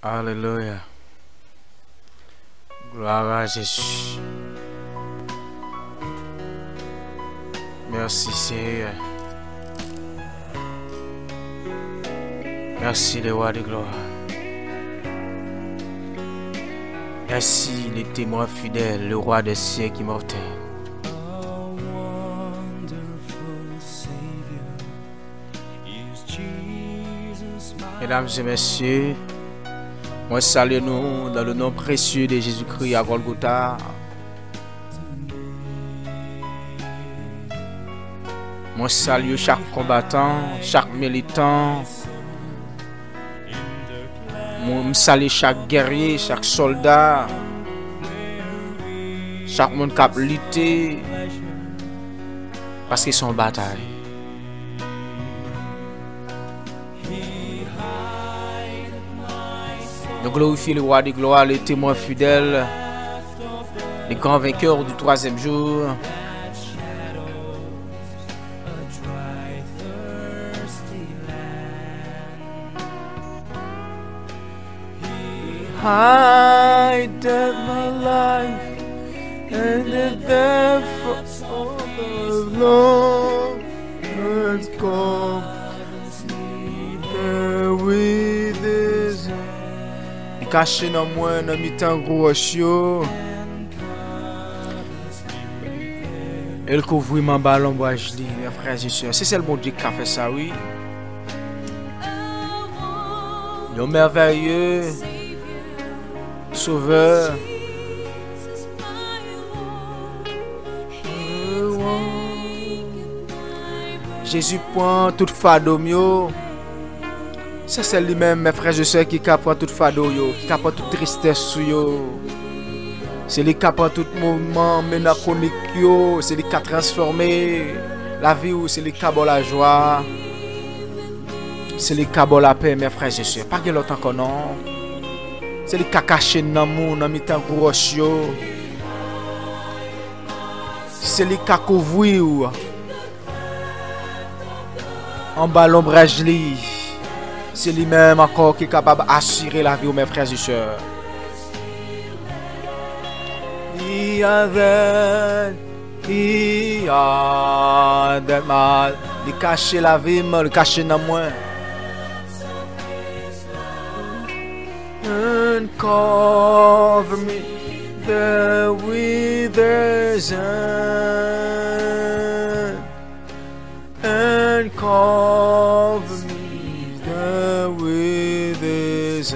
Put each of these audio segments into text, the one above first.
Alléluia. Gloire à Jésus. Merci Seigneur. Merci le roi de gloire. Merci les témoins fidèles, le roi des siècles immortels. Mesdames et messieurs, moi salue nous dans le nom précieux de Jésus-Christ à Golgotha. Moi salue chaque combattant, chaque militant. Moi salue chaque guerrier, chaque soldat, chaque monde qui a lutté parce qu'ils sont en bataille. Nous glorifions le roi de gloire, les témoins fidèles, les grands vainqueurs du troisième jour. Hide my life and the death of the Lord and come with his caché dans moi dans mi-temps gros chio. Elle couvre mon ballon bois-li, mes frères et sœurs. C'est le bon Dieu qui a fait ça, oui. Le merveilleux Sauveur. Jésus prend toute fado mio. C'est lui-même, mes frères et sœurs, qui prend toute fado yo, qui prend toute tristesse yo. C'est lui qui prend tout moment mélancolique yo, c'est lui qui a transformé la vie ou c'est lui qui a la joie. C'est lui qui a la paix, mes frères et sœurs. Pas que l'autre encore non. C'est lui qui a caché dans mon dans mi-temps gros yo. C'est lui qui a couvert en bas l'ombrage li. C'est lui-même encore qui est capable d'assurer la vie de mes frères et sœurs. Il cache la vie, il cache dans moi. And cover me there with there's and cover me there with his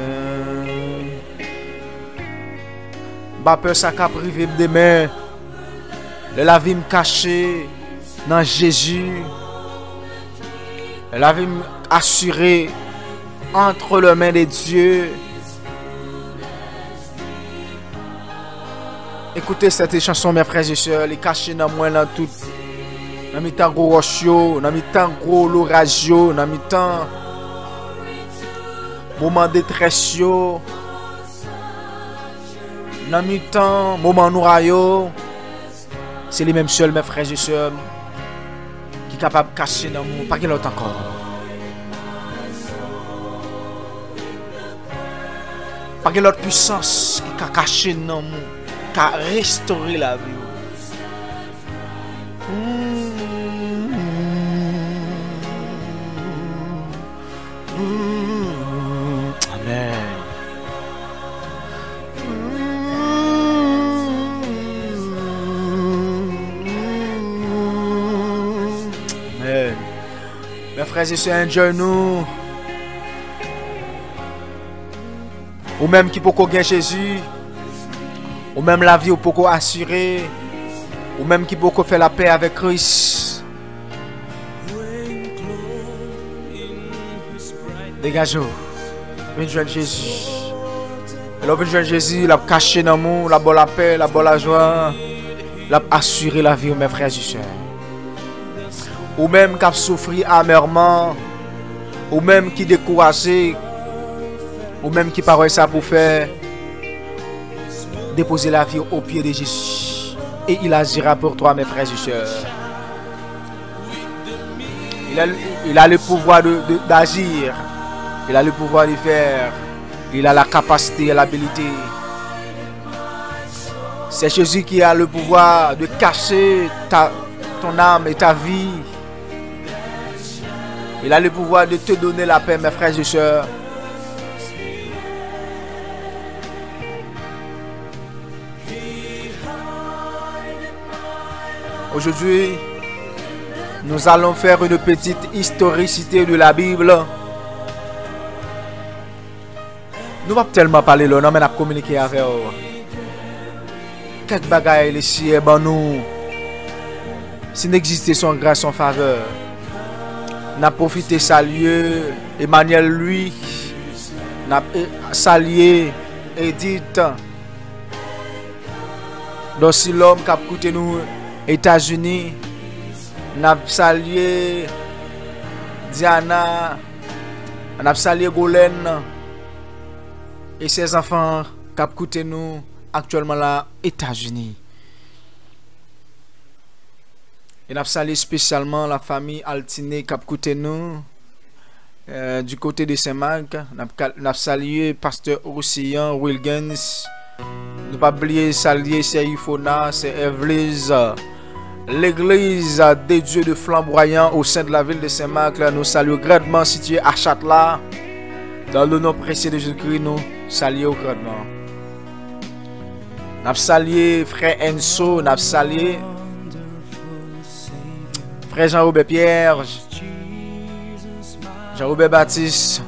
Pas peur ça qu'a privé demain. La vie me cachée dans Jésus. La vie me assurée entre les mains de Dieu. Écoutez cette chanson, mes frères et sœurs, les cachés dans moi dans tout. Dans mi temps gros rochio, dans mi temps gros l'orage, dans mi temps moment de détresse, dans mi temps moment nourayo. C'est les mêmes seuls, mes frères et sœurs, qui sont capables de cacher dans mon. Pas qu'il l'autre encore. Pas qu'il l'autre puissance qui a caché dans mon. Qui a restauré la vie. Amen. Amen. Mes frères et sœurs, enjoy nous. Ou même qui peut gagner Jésus. Ou même la vie ou peut assurer. Ou même qui peut faire la paix avec Christ. Dégagez-vous. Venez joindre Jésus. Alors venez joindre Jésus, il a caché dans l'amour, il a la paix, il a la joie. Il a assuré la vie, mes frères et sœurs. Ou même qui a souffert amèrement. Ou même qui découragé. Ou même qui parle ça pour faire. Déposer la vie au pied de Jésus. Et il agira pour toi, mes frères et sœurs. Il a le pouvoir d'agir. Il a le pouvoir de faire. Il a la capacité et l'habilité. C'est Jésus qui a le pouvoir de cacher ton âme et ta vie. Il a le pouvoir de te donner la paix, mes frères et sœurs. Aujourd'hui, nous allons faire une petite historicité de la Bible. Nous ne va pas tellement parler là, non, mais nous allons communiquer avec vous. Quelques bagailles ici, nous, s'il n'existait son grâce, son faveur, nous avons profité de saluer Emmanuel, lui, nous avons salué Edith, d'aussi l'homme qui a coûté nous États-Unis, nous avons salué Diana, nous avons salué Golène et ses enfants qui ont coûté nous actuellement là, États-Unis. Et nous avons salué spécialement la famille Altiné qui a coûté nous du côté de Saint-Marc. Nous avons salué Pasteur Roussillon, Wilgens. Nous pas oublier saluer c'est Ifona, c'est Evelyse. L'église des dieux de Flamboyant au sein de la ville de Saint-Marc. Nous saluons grandement situé à Châtelat. Dans le nom précieux de Jésus-Christ, nous saluons grandement. Nous avons salué frère Enso, nous avons salué frère Jean-Robert Pierre, Jean-Robert Baptiste.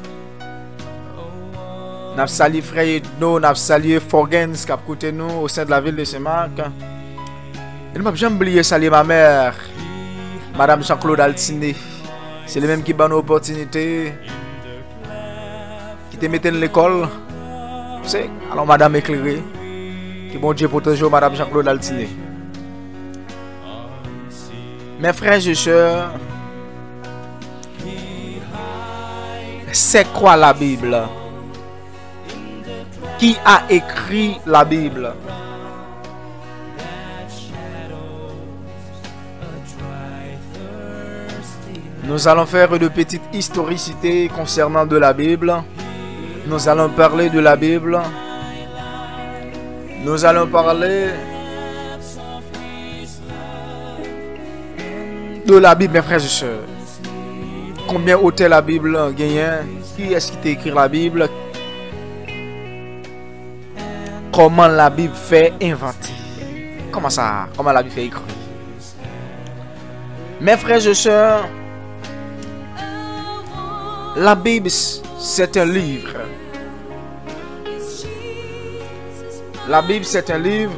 Nous avons salué frère Edno, nous avons salué Forgens qui a écouté nous au sein de la ville de Saint-Marc. Et nous n'avons jamais oublié saluer ma mère, Madame Jean-Claude Altiné. C'est le même qui m'a donné l'opportunité, qui te mettait dans l'école. Alors Madame éclairée. Que bon Dieu protège Madame Jean-Claude Altiné. Mes frères et sœurs, c'est quoi la Bible? Qui a écrit la Bible? Nous allons faire une petite historicité concernant de la Bible. Nous allons parler de la Bible. Nous allons parler de la Bible, mes frères et sœurs. Combien auteur la Bible gagne? Qui est-ce qui t'a écrit la Bible? Comment la Bible fait inventer? Comment ça? Comment la Bible fait écrire? Mes frères et sœurs, la Bible, c'est un livre. La Bible, c'est un livre.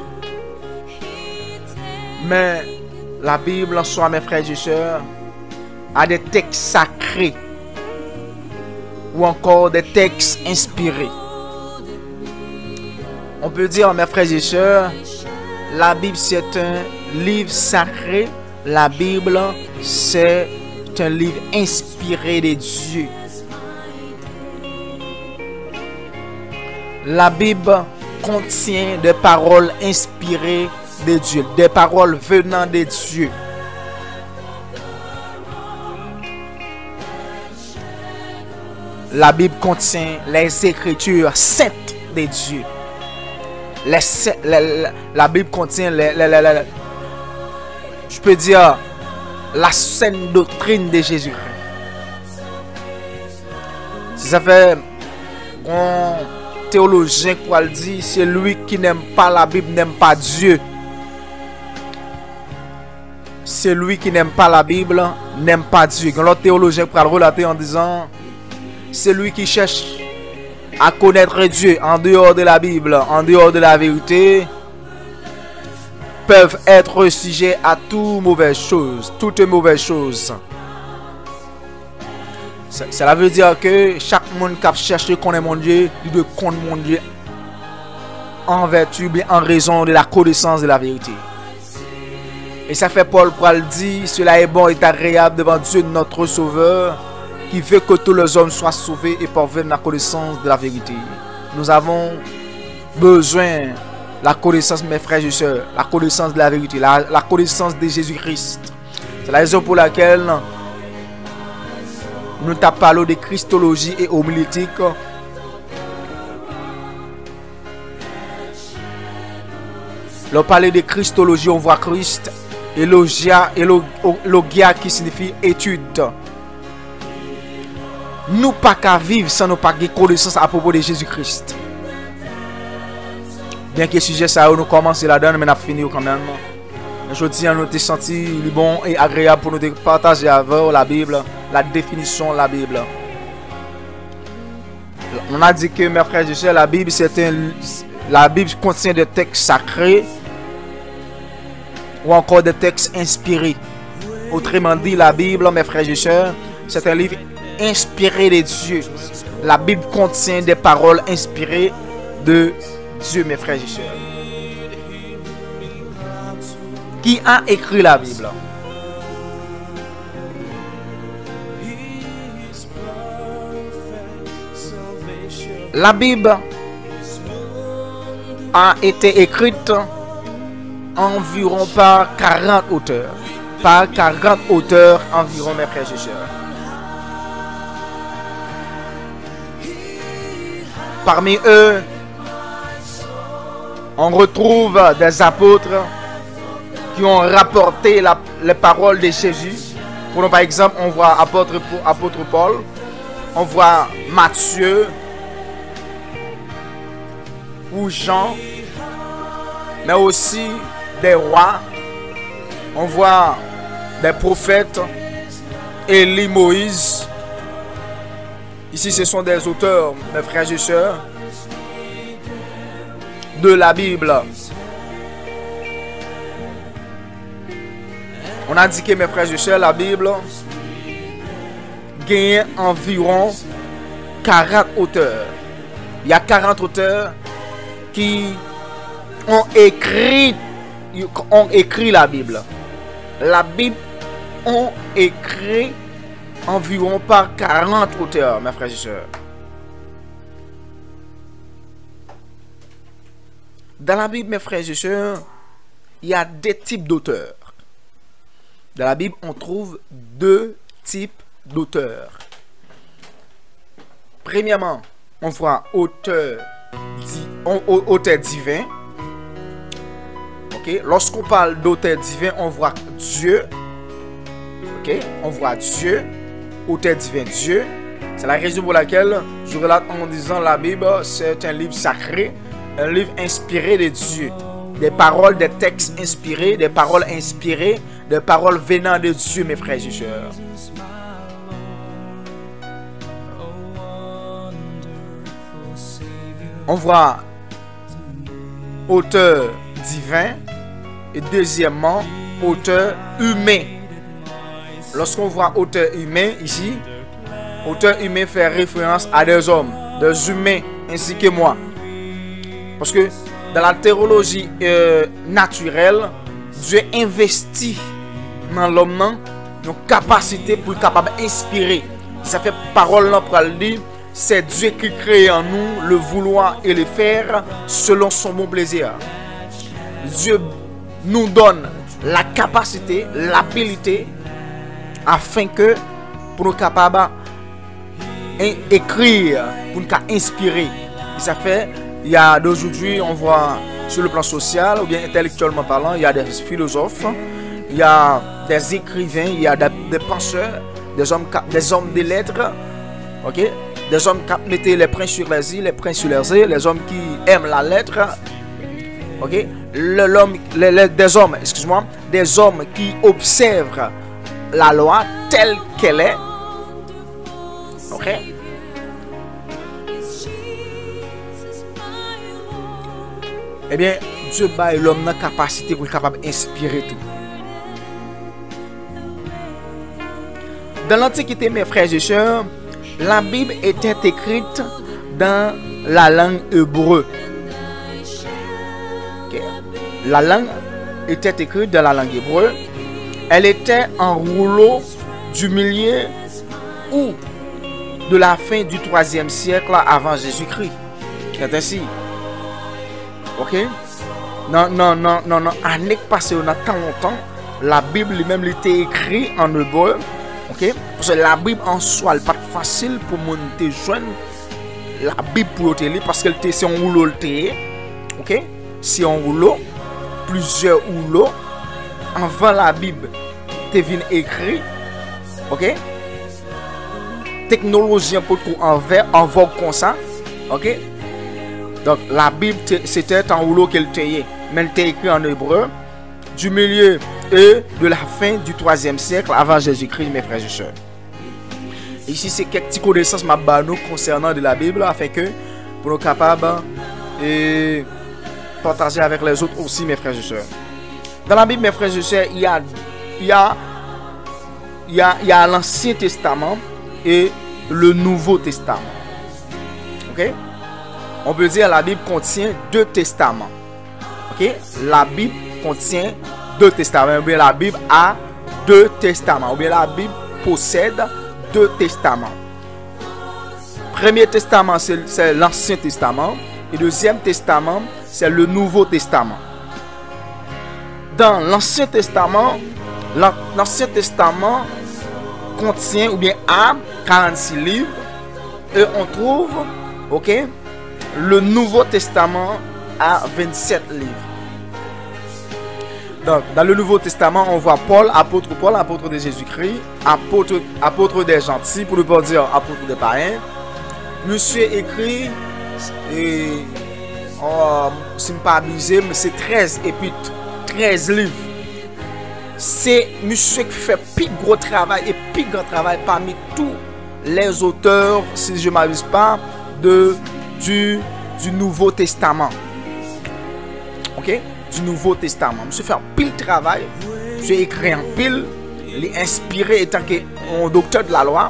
Mais la Bible en soi, mes frères et sœurs, a des textes sacrés ou encore des textes inspirés. On peut dire, mes frères et sœurs, la Bible, c'est un livre sacré. La Bible, c'est un livre inspiré de Dieu. La Bible contient des paroles inspirées de Dieu, des paroles venant de Dieu. La Bible contient les écritures saintes de Dieu. La Bible contient je peux dire la sainte doctrine de Jésus-Christ. Si ça fait un théologien qui le dit, c'est lui qui n'aime pas la Bible, n'aime pas Dieu. C'est lui qui n'aime pas la Bible, n'aime pas Dieu. Quand l'autre théologien peut le relater en disant, c'est lui qui cherche à connaître Dieu en dehors de la Bible, en dehors de la vérité, peuvent être sujets à toute mauvaise chose, toute mauvaise chose. Cela veut dire que chaque monde qui cherche à connaître mon Dieu, il doit connaître mon Dieu en vertu, bien en raison de la connaissance de la vérité. Et ça fait Paul pour le dire, cela est bon et agréable devant Dieu notre Sauveur, qui veut que tous les hommes soient sauvés et parviennent à la connaissance de la vérité. Nous avons besoin de la connaissance, mes frères et sœurs, la connaissance de la vérité, la connaissance de Jésus-Christ. C'est la raison pour laquelle nous t'avons parlé de Christologie et homilétique. Lorsqu'on parle de Christologie, on voit Christ. Et logia qui signifie étude. Nous pas qu'à vivre sans nous pas de connaissance à propos de Jésus-Christ. Bien que le sujet ça nous commencer là-dedans, mais nous fini quand même. Je dis à nous te senti bon et agréable pour nous partager avec la Bible, la définition de la Bible. On a dit que mes frères et sœurs, la Bible contient des textes sacrés ou encore des textes inspirés. Autrement dit, la Bible, mes frères et sœurs, c'est un livre inspiré de Dieu. La Bible contient des paroles inspirées de Dieu, mes frères et sœurs. Qui a écrit la Bible? La Bible a été écrite environ par 40 auteurs. Par 40 auteurs environ, mes frères et sœurs. Parmi eux, on retrouve des apôtres qui ont rapporté les paroles de Jésus. Pour par exemple, on voit apôtre Paul, on voit Matthieu ou Jean, mais aussi des rois. On voit des prophètes, Élie, Moïse. Ici, ce sont des auteurs, mes frères et sœurs, de la Bible. On a dit que, mes frères et sœurs, la Bible gagne environ 40 auteurs. Il y a 40 auteurs qui ont écrit la Bible. La Bible ont écrit environ par 40 auteurs, mes frères et sœurs. Dans la Bible, mes frères et sœurs, il y a deux types d'auteurs. Dans la Bible, on trouve deux types d'auteurs. Premièrement, on voit auteur divin. Okay? Lorsqu'on parle d'auteur divin, on voit Dieu. Okay? On voit Dieu, auteur divin Dieu. C'est la raison pour laquelle je relate en disant la Bible, c'est un livre sacré, un livre inspiré de Dieu. Des paroles, des textes inspirés, des paroles inspirées, des paroles venant de Dieu, mes frères et sœurs. On voit auteur divin et deuxièmement auteur humain. Lorsqu'on voit auteur humain ici, auteur humain fait référence à des hommes, des humains ainsi que moi. Parce que dans la théologie naturelle, Dieu investit dans l'homme une capacité pour capable d'inspirer. Ça fait parole là pour le dire. C'est Dieu qui crée en nous le vouloir et le faire selon son bon plaisir. Dieu nous donne la capacité, l'habilité, afin que pour nous capables d'écrire, pour nous inspirer. Et ça fait, il y a d'aujourd'hui, on voit sur le plan social ou bien intellectuellement parlant, il y a des philosophes, il y a des écrivains, il y a des penseurs, des hommes de lettres, ok? Des hommes qui mettent les prins sur les i, les prins sur les e, les hommes qui aiment la lettre, ok? Des hommes qui observent la loi telle qu'elle est, ok? Eh bien, Dieu bat l'homme la capacité pour être capable d'inspirer tout. Dans l'Antiquité, mes frères et sœurs, la Bible était écrite dans la langue hébreu. Okay. La langue était écrite dans la langue hébreu. Elle était en rouleau du milieu ou de la fin du 3e siècle avant Jésus-Christ. C'est ainsi. Ok? Non. Année passée, on a tant longtemps, la Bible lui-même était écrite en hébreu. Ok? Parce que la Bible en soi, elle n'est pas facile pour monter joindre la Bible pour te lire parce que c'est un rouleau. Ok? C'est un rouleau. plusieurs rouleaux avant la Bible te vient écrit. OK? Technologie pour en vogue comme ça. OK? Donc la Bible c'était un rouleau qu'elle était, mais elle était écrit en hébreu du milieu et de la fin du 3e siècle avant Jésus-Christ, mes frères et sœurs. Ici c'est quelques petites connaissances concernant de la Bible afin que pour nous capables et partager avec les autres aussi, mes frères et sœurs. Dans la Bible, mes frères et sœurs, il y a l'Ancien Testament et le Nouveau Testament. OK? On peut dire que la Bible contient 2 testaments. OK? La Bible contient 2 testaments. Ou bien la Bible a 2 testaments. Ou bien la Bible possède 2 testaments. Premier testament, c'est l'Ancien Testament. Et deuxième testament, c'est le Nouveau Testament. Dans l'Ancien Testament contient ou bien a 46 livres. Et on trouve, OK, le Nouveau Testament a 27 livres. Donc, dans le Nouveau Testament, on voit Paul, apôtre de Jésus-Christ, apôtre des gentils, pour ne pas dire apôtre des païens. Monsieur écrit, et si je ne pas abusé, mais c'est 13 épîtres, 13 livres. C'est monsieur qui fait plus gros travail et plus grand travail parmi tous les auteurs, si je ne m'abuse pas, du Nouveau Testament. OK? Du Nouveau Testament. Monsieur fait un pile travail. J'ai écrit en pile. Il est inspiré étant qu'un docteur de la loi,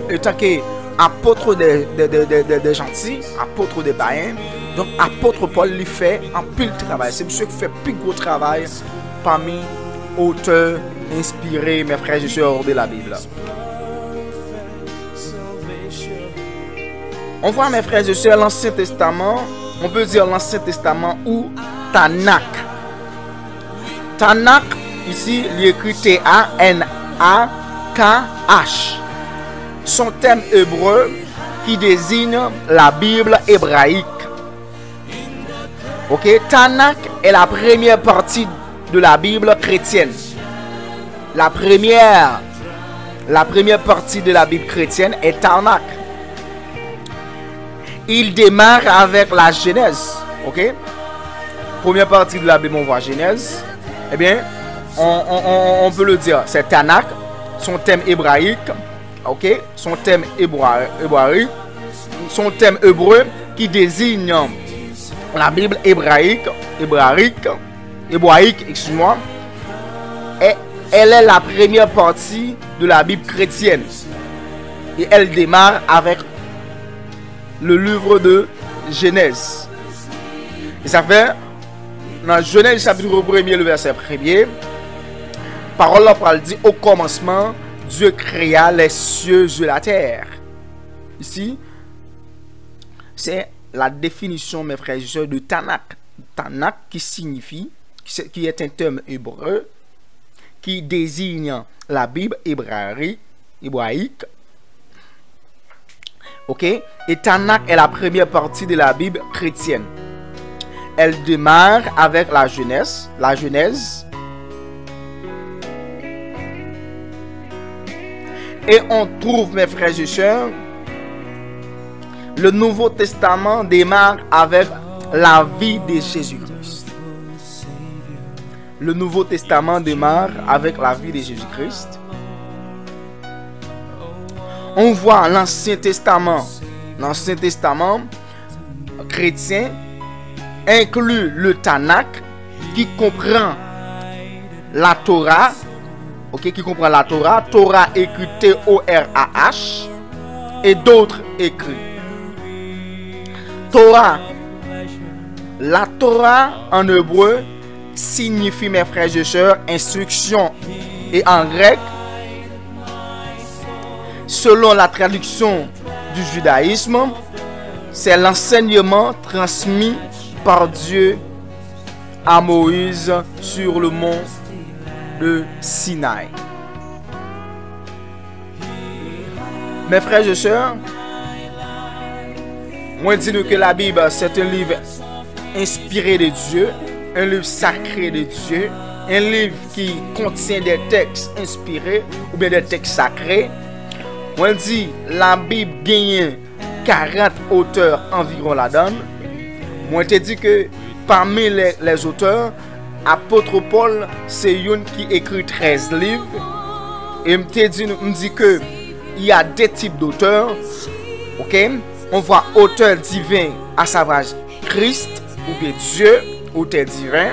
étant qu'apôtre des gentils, apôtre des païens. Donc, apôtre Paul lui fait un pile travail. C'est monsieur qui fait plus gros travail parmi auteurs inspirés, mes frères et sœurs de la Bible. On voit, mes frères et sœurs, l'Ancien Testament, on peut dire l'Ancien Testament ou Tanakh. Tanakh, ici, il est écrit T-A-N-A-K-H. Son thème hébreu qui désigne la Bible hébraïque. Ok, Tanakh est la première partie de la Bible chrétienne. La première partie de la Bible chrétienne est Tanakh. Il démarre avec la Genèse. Ok, première partie de la Bible, on voit Genèse. Eh bien, on peut le dire, c'est Tanakh, son thème hébraïque. Ok, son thème hébraïque, son thème hébreu qui désigne la Bible hébraïque, excuse-moi. Et elle est la première partie de la Bible chrétienne. Et elle démarre avec le livre de Genèse. Et ça fait, dans Genèse chapitre 1er, le verset 1er, parole là parle dit au commencement, Dieu créa les cieux et la terre. Ici, c'est la définition, mes frères et sœurs, de Tanakh. Tanakh qui signifie, qui est un terme hébreu, qui désigne la Bible hébraïque. Ok? Et Tanakh est la première partie de la Bible chrétienne. Elle démarre avec la Genèse. Et on trouve, mes frères et sœurs, le Nouveau Testament démarre avec la vie de Jésus-Christ. Le Nouveau Testament démarre avec la vie de Jésus-Christ. On voit l'Ancien Testament. L'Ancien Testament chrétien inclut le Tanakh qui comprend la Torah. Ok, qui comprend la Torah. Torah écrit T-O-R-A-H et d'autres écrits. Torah. La Torah en hébreu signifie, mes frères et sœurs, instruction. Et en grec, selon la traduction du judaïsme, c'est l'enseignement transmis par Dieu à Moïse sur le mont de Sinaï. Mes frères et sœurs, moi dis-nous que la Bible c'est un livre inspiré de Dieu, un livre sacré de Dieu, un livre qui contient des textes inspirés ou bien des textes sacrés. On dit la Bible gagne 40 auteurs environ la donne. Moi te dit que parmi les auteurs, apôtre Paul c'est une qui écrit 13 livres. Et me dit que il y a deux types d'auteurs. OK? On voit auteur divin, à savoir Christ ou bien Dieu, auteur divin.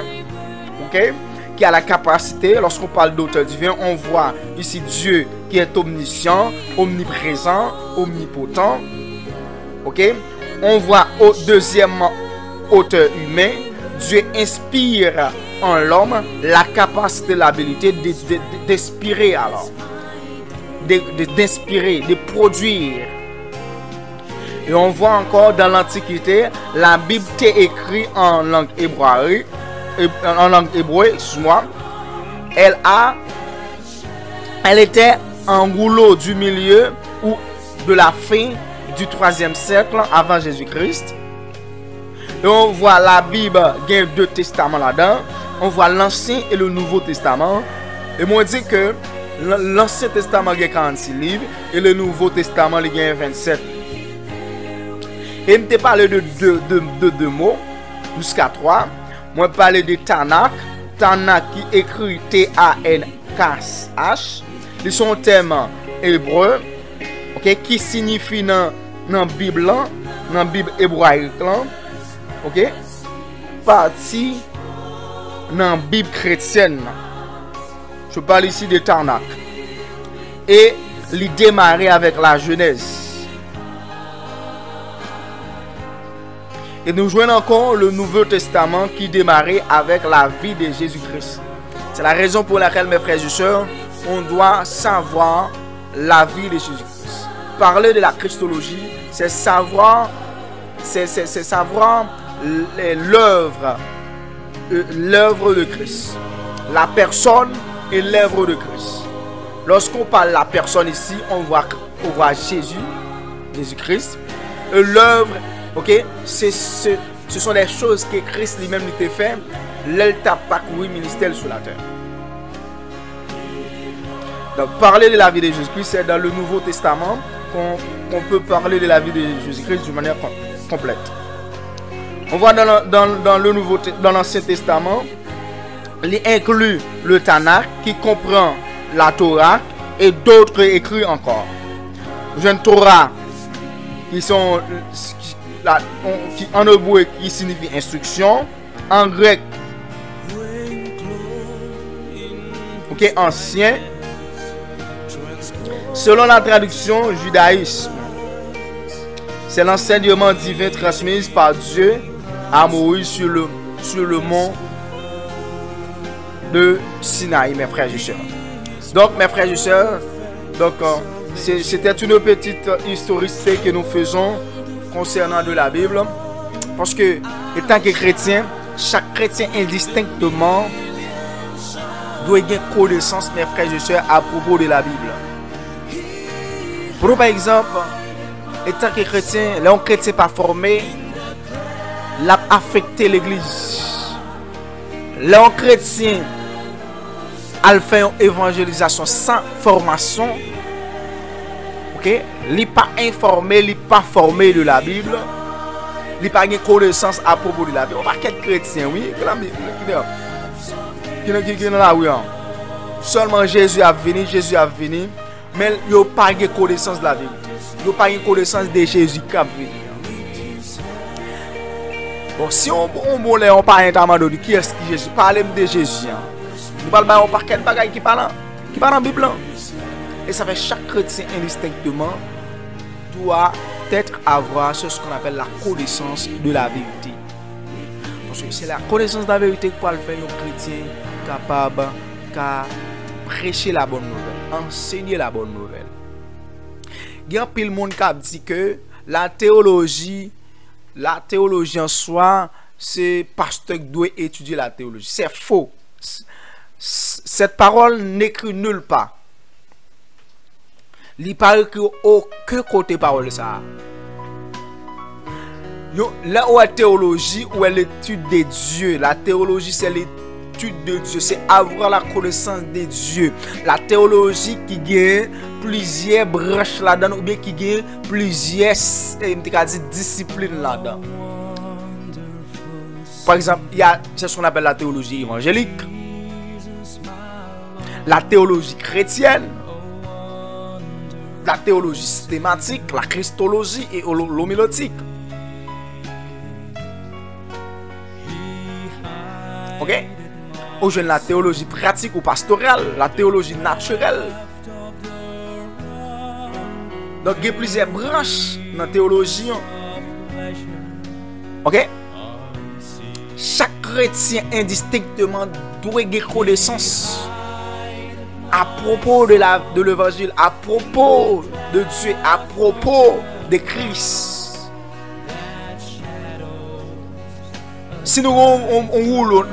OK? Qui a la capacité, lorsqu'on parle d'auteur divin, on voit ici Dieu qui est omniscient, omniprésent, omnipotent. OK? On voit deuxièmement auteur humain. Dieu inspire en l'homme la capacité, l'habilité d'inspirer alors. D'inspirer, de produire. Et on voit encore dans l'Antiquité, la Bible était écrite en langue hébraïque. En langue hébreu, excuse-moi, elle était en rouleau du milieu ou de la fin du 3e siècle avant Jésus-Christ. Et on voit la Bible, il y a 2 testaments là-dedans. On voit l'Ancien et le Nouveau Testament. Et moi je dis que l'Ancien Testament il y a 46 livres et le Nouveau Testament il y a 27. Et je te parle de deux mots jusqu'à 3. Moi, je parle de Tanakh. Tanakh qui écrit T-A-N-K-H. Ils sont thèmes hébreux. OK? Qui signifie dans la Bible, dans la Bible hébraïque. OK? Partie dans la Bible chrétienne. Je parle ici de Tanakh. Et il démarre avec la Genèse. Et nous jouons encore le Nouveau Testament qui démarrait avec la vie de Jésus-Christ. C'est la raison pour laquelle, mes frères et sœurs, on doit savoir la vie de Jésus-Christ. Parler de la Christologie, c'est savoir l'œuvre de Christ. La personne et l'œuvre de Christ. Lorsqu'on parle de la personne ici, on voit Jésus-Christ. Et l'œuvre, ok, ce sont les choses que Christ lui-même lui a fait. L'elle t'a parcouru ministère sur la terre. Donc, parler de la vie de Jésus-Christ, c'est dans le Nouveau Testament qu'on peut parler de la vie de Jésus-Christ d'une manière complète. On voit dans l'Ancien Testament, il inclut le Tanakh qui comprend la Torah et d'autres écrits encore. Une Torah qui sont en hébreu qui signifie instruction, en grec ok, ancien. Selon la traduction judaïsme, c'est l'enseignement divin transmis par Dieu à Moïse sur le mont de Sinaï, mes frères et sœurs. Donc, mes frères et sœurs, c'était une petite historicité que nous faisons concernant de la Bible. Parce que, étant que chrétien, chaque chrétien indistinctement doit avoir connaissance, mes frères et sœurs, à propos de la Bible. Pour par exemple, étant que chrétien, là, un chrétien pas formé, l'a affecté l'église. Là, un chrétien a fait une évangélisation sans formation. Ok? Il n'est pas informé, il n'est pas formé de la Bible. Il n'a pas de connaissance à propos de la Bible. On va être chrétien, oui. Qui est là, oui. Seulement Jésus a venu, mais il n'a pas de connaissance de la Bible. Il n'a pas de connaissance de Jésus qui a venu. Bon, si on ne parle pas de qui est-ce que Jésus, parlez de Jésus. Nous ne parlons pas de quel bagage qui parle dans la Bible. Et ça fait chaque chrétien indistinctement doit avoir ce qu'on appelle la connaissance de la vérité. Parce que c'est la connaissance de la vérité qui peut faire un chrétien capable de prêcher la bonne nouvelle, enseigner la bonne nouvelle. Il y a pile monde qui dit que la théologie en soi, c'est pasteur qui doit étudier la théologie. C'est faux. Cette parole n'écrit nulle part. Il paraît que aucun côté parole ça. Là où la théologie, où est l'étude des dieux. La théologie, c'est l'étude de Dieu. C'est avoir la connaissance des dieux. La théologie qui gagne plusieurs branches là-dedans, ou bien qui gagne plusieurs disciplines là-dedans. Par exemple, c'est ce qu'on appelle la théologie évangélique, la théologie chrétienne, la théologie systématique, la christologie et l'homilétique. Ok? Ou jeune la théologie pratique ou pastorale, la théologie naturelle. Donc il y a plusieurs branches dans la théologie. Ok? Chaque chrétien indistinctement doit avoir connaissance à propos de l'évangile, à propos de Dieu, à propos de Christ. Si nous avons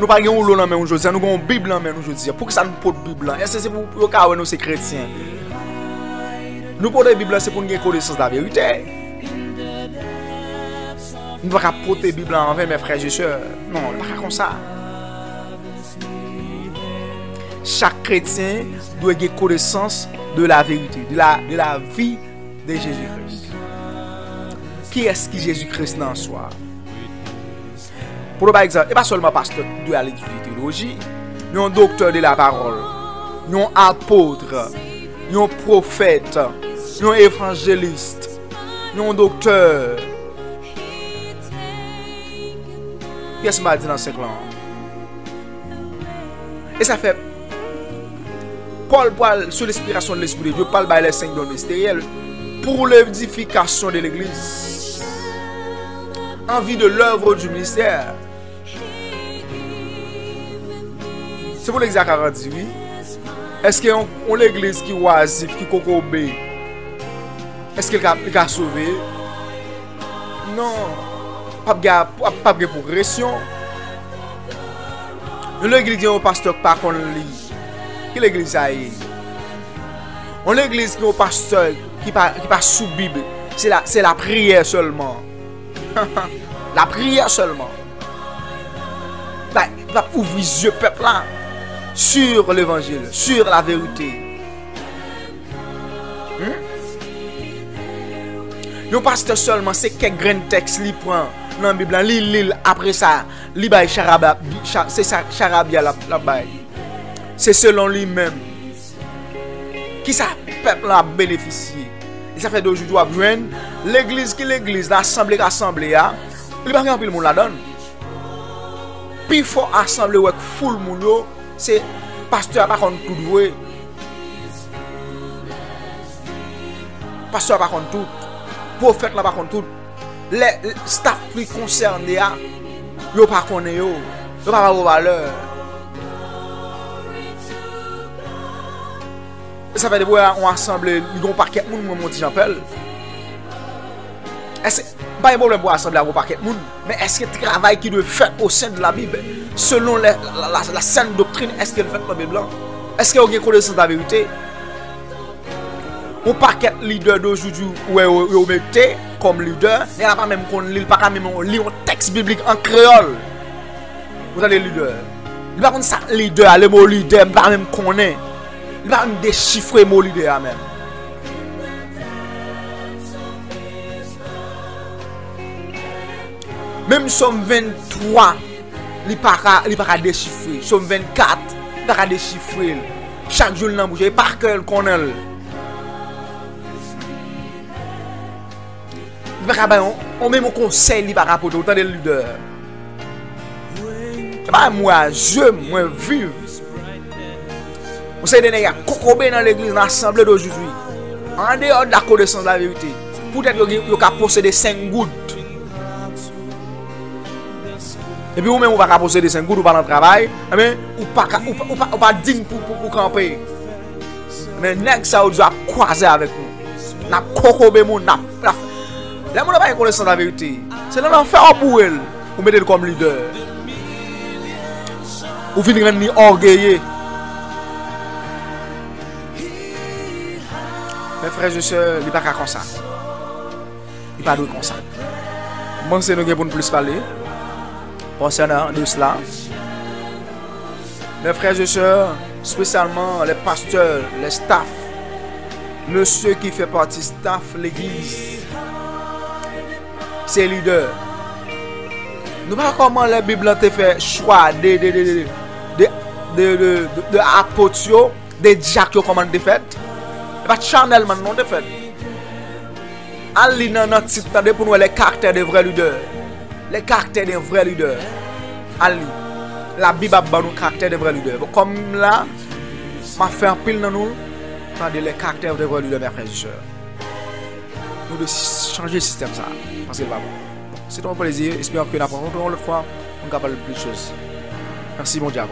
pas de rouleau dans main aujourd'hui, nous avons une Bible dans main aujourd'hui. Pour que ça nous porte Bible? Est-ce que c'est pour que nous sommes chrétiens? Nous porter Bible c'est pour nous avoir connaissance de la vérité. Nous ne pouvons pas porter Bible envers mes frères et sœurs. Non, on ne peut pas comme ça. Chaque chrétien doit avoir connaissance de la vérité, de la vie de Jésus-Christ. Qui est-ce qui Jésus-Christ dans soi? Pour par exemple, et pas seulement pasteur de la théologie, nous un docteur de la parole, nous un apôtre, nous un prophète, nous un évangéliste, nous un docteur. Qu'est-ce que m'a dit dans ce clan? Et ça fait Paul parle sous l'inspiration de l'Esprit de Dieu, parle par les cinq dons mystériels pour l'édification de l'Église, en vue de l'œuvre du ministère. C'est pour l'Exode 48. Est-ce qu'on l'église qui est oisif, qui est cocobé, est-ce qu'elle a sauvé? Non. Pas de progression. L'église qui est un pasteur qui ne lit. Qui l'église a eu? On l'église qui est un pasteur qui pas sous Bible. C'est la prière seulement. La prière seulement. Il va ouvrir les yeux peuple là sur l'évangile, sur la vérité. Le pasteur seulement, c'est quelques grains de texte qu'il prend dans la Bible, il après ça, il bail charabia, c'est ça charabia la bail. C'est selon lui-même qui ça peuple a bénéficié. Et ça fait d'aujourd'hui à joindre l'église qui l'église, l'assemblée là, il va remplir le monde la donne. Puis il faut assembler avec full monde, c'est pasteur par contre tout doué. Pasteur par contre tout, prophète là par contre tout. Les staff qui concernés yo pas connaît yo pas avoir valeur. Ça fait des fois on assemble ils ont paquet monde mon petit Jean-Paul. Est-ce pas un problème pour assembler un paquet monde, mais est-ce que le travail qui doit faire au sein de la Bible selon la sainte doctrine, est-ce qu'elle fait dans la Bible? Est-ce qu'il y a une connaissance de la vérité? On paquet leader d'aujourd'hui où vous mettez comme leader, il n'y a pas même qu'on lit, pas même on lit un texte biblique en créole. Vous avez leader. Il va prendre ça leader, le mot leader, il va même connaître. Il va même déchiffrer le mot leader même. Même somme 23, il ne peut pas déchiffrer. Somme 24, il ne peut pas déchiffrer. Chaque jour, il n'a pas par cœur, il connaît. On met mon conseil, il va rapporter autant de leaders. C'est pas moi, je, moi, vive. On sait qu'il y a cocobé dans l'église, dans l'assemblée d'aujourd'hui. En dehors de la connaissance de la vérité. Peut-être qu'il y a possédé 5 gouttes. Et puis, vous-même, vous ne pouvez pas posséder 5 gouttes pendant le travail. Mais vous ne pas digne pour camper. Mais nèg ça, vous doit croiser avec nous. N'a cocobé mon, n'a. Là, on n'a pas une connaissance de la vérité. C'est là l'enfer pour elle. Vous mettez comme leader. Vous finissez de orgueiller. Mes frères et sœurs, il n'est pas comme ça. Il n'est pas comme ça. Bon, c'est nous qui pour nous plus parler concernant de cela. Mes frères et sœurs, spécialement les pasteurs, les staffs, monsieur qui fait partie staff l'église, c'est leader. Nous ne savons pas comment la Bible a fait choix de apôtres, des diacres, comment de fait. Pas Chanel maintenant de fait. Allez dans notre titre pour nous les caractères des vrais leaders. Les caractères des vrais leaders. Allez. La Bible a nous caractères des vrais leaders. Comme là, m'a fait un pile dans nous. Attendez les caractères des vrais leaders, mes frères et sœurs. Nous devons changer le système ça. Parce que c'est pas bon. C'est un plaisir. Espérons que nous avons une autre fois. On est capable de plus de choses. Merci mon diable.